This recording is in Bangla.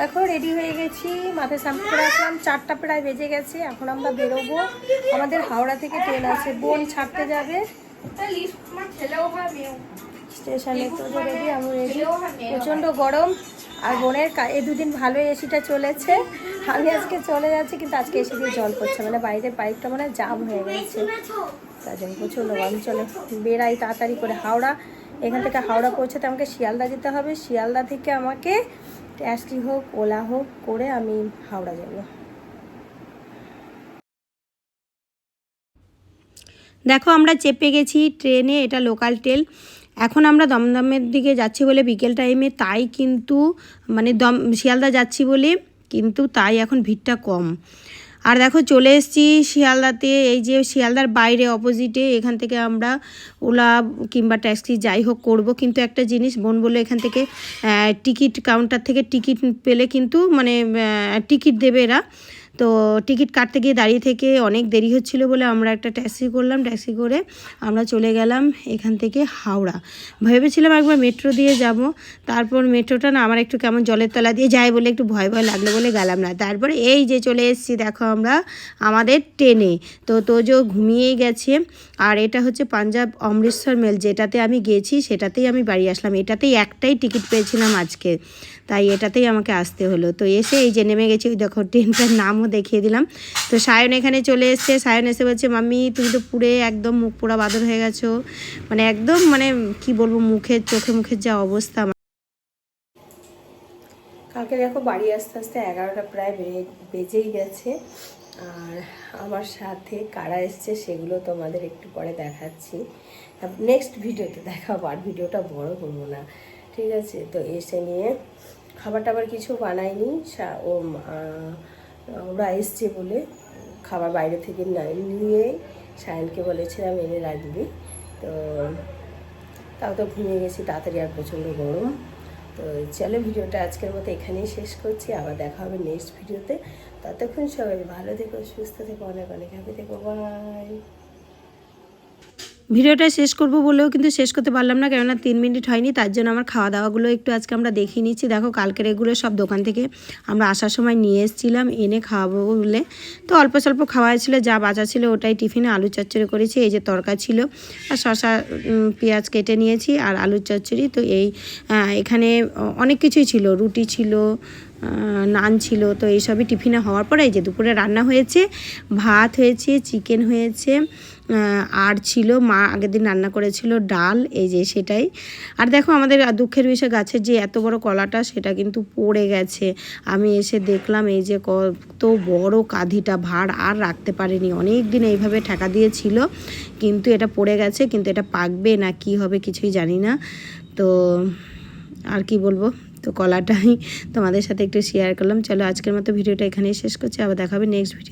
এখন রেডি হয়ে গেছি, মাথায় শ্যাম্পু করে আসলাম, 4টা প্রায় বেজে গেছে। এখন আমরা বেরোবো, আমাদের হাওড়া থেকে ট্রেন আছে, বোন ছাড়তে যাবে স্টেশনে। তো রেডি, আমি রেডি। প্রচণ্ড গরম, আর বোনের এই দুদিন ভালো এসিটা চলেছে। আমি আজকে চলে যাচ্ছি, কিন্তু আজকে এসি দিয়ে জল পড়ছে, মানে বাইরের পাইপটা মানে জাম হয়ে গেছে, তার জন্য প্রচণ্ড গরম। চলে বেরাই তাড়াতাড়ি করে। হাওড়া, এখান থেকে হাওড়া পৌঁছাতে আমাকে শিয়ালদা যেতে হবে। শিয়ালদা থেকে আমাকে ট্যাক্সি হোক, ওলা হোক করে আমি হাওড়া যাব। দেখো আমরা চেপে গেছি ট্রেনে, এটা লোকাল ট্রেন। এখন আমরা দমদমের দিকে যাচ্ছি বলে বিকেল টাইমে, তাই কিন্তু মানে শিয়ালদা যাচ্ছি বলে কিন্তু তাই এখন ভিড়টা কম। আর দেখো চলে এসেছি শিয়ালদাতে, এই যে শিয়ালদার বাইরে অপোজিটে, এখান থেকে আমরা ওলা কিংবা ট্যাক্সি যাই হোক করব। কিন্তু একটা জিনিস বোন বললো, এখান থেকে টিকিট কাউন্টার থেকে টিকিট পেলে কিন্তু মানে টিকিট দেবে এরা। তো টিকিট কাটতে গিয়ে দাঁড়িয়ে থেকে অনেক দেরি হচ্ছিলো বলে আমরা একটা ট্যাক্সি করলাম। ট্যাক্সি করে আমরা চলে গেলাম এখান থেকে হাওড়া। ভেবেছিলাম একবার মেট্রো দিয়ে যাব, তারপর মেট্রোটা না আমার একটু কেমন জলের তলা দিয়ে যায় বলে একটু ভয় ভয় লাগলো বলে গেলাম না। তারপরে এই যে চলে এসেছি দেখো আমরা আমাদের ট্রেনে। তো তোজো ঘুমিয়েই গেছে। আর এটা হচ্ছে পাঞ্জাব অমৃতসর মেল, যেটাতে আমি গেছি সেটাতেই আমি বাড়ি আসলাম। এটাতেই একটাই টিকিট পেয়েছিলাম আজকে, তাই এটাতেই আমাকে আসতে হলো। তো এসে এই যে নেমে গেছি, ওই দেখো ট্রেনটার নামও দেখিয়ে দিলাম। তো সায়ন এখানে চলে এসছে। সায়ন এসে বলছে, মাম্মি তুমি তো পুরে একদম মুখ পোড়া বাদর হয়ে গেছো, মানে একদম মানে কি বলবো, চোখে মুখের যা অবস্থা। কালকে দেখো বাড়ি আস্তে আস্তে 11টা প্রায় বেজেই গেছে। আর আমার সাথে কারা এসছে সেগুলো তোমাদের একটু পরে দেখাচ্ছি, নেক্সট ভিডিওতে দেখাবো। আর ভিডিওটা বড় করবো না, ঠিক আছে? তো এসে নিয়ে খাবার টাবার কিছু বানাইনি, ওরা এসছে বলে খাবার বাইরে থেকে নিয়ে সায়নকে বলেছিলাম এনে রাখবি। তো তাও তো ঘুমিয়ে গেছি তাড়াতাড়ি, আর প্রচণ্ড গরম। তো চলো ভিডিওটা আজকের মতো এখানেই শেষ করছি, আবার দেখা হবে নেক্সট ভিডিওতে। ততক্ষণ সবাই ভালো থেকো, সুস্থ থেকো, অনেক অনেক হ্যাপি থেকো, বাই। ভিডিওটা শেষ করব বলেও কিন্তু শেষ করতে পারলাম না, কেননা 3 মিনিট হয়নি। তার জন্য আমার খাওয়া দাওয়াগুলো একটু আজকে আমরা দেখিয়ে নিচ্ছি। দেখো কালকের এগুলো সব দোকান থেকে আমরা আসার সময় নিয়ে এসেছিলাম, এনে খাওয়াবো বলে। তো অল্প স্বল্প খাওয়া ছিল, যা বাঁচা ছিল ওটাই টিফিনে আলু চচ্চড়ি করেছি। এই যে তরকা ছিল, আর শসা পেঁয়াজ কেটে নিয়েছি, আর আলুর চচ্চড়ি। তো এই এখানে অনেক কিছুই ছিল, রুটি ছিল, নান ছিল। তো এইসবই টিফিনে হওয়ার পরে এই যে দুপুরে রান্না হয়েছে, ভাত হয়েছে, চিকেন হয়েছে, আর ছিল মা আগের দিন রান্না করেছিল ডাল, এই যে সেটাই। আর দেখো আমাদের দুঃখের বিষয় গাছের যে এত বড় কলাটা সেটা কিন্তু পড়ে গেছে। আমি এসে দেখলাম এই যে কত বড় কাঁধিটা, ভার আর রাখতে পারিনি, অনেক দিন এইভাবে ঠেকা দিয়েছিল, কিন্তু এটা পড়ে গেছে। কিন্তু এটা পাকবে না কি হবে কিছুই জানি না। তো আর কি বলবো, তো কলাটাই তোমাদের সাথে একটু শেয়ার করলাম। চলো আজকের মতো ভিডিওটা এখানেই শেষ করছি, আবার দেখা হবে নেক্সট ভিডিও।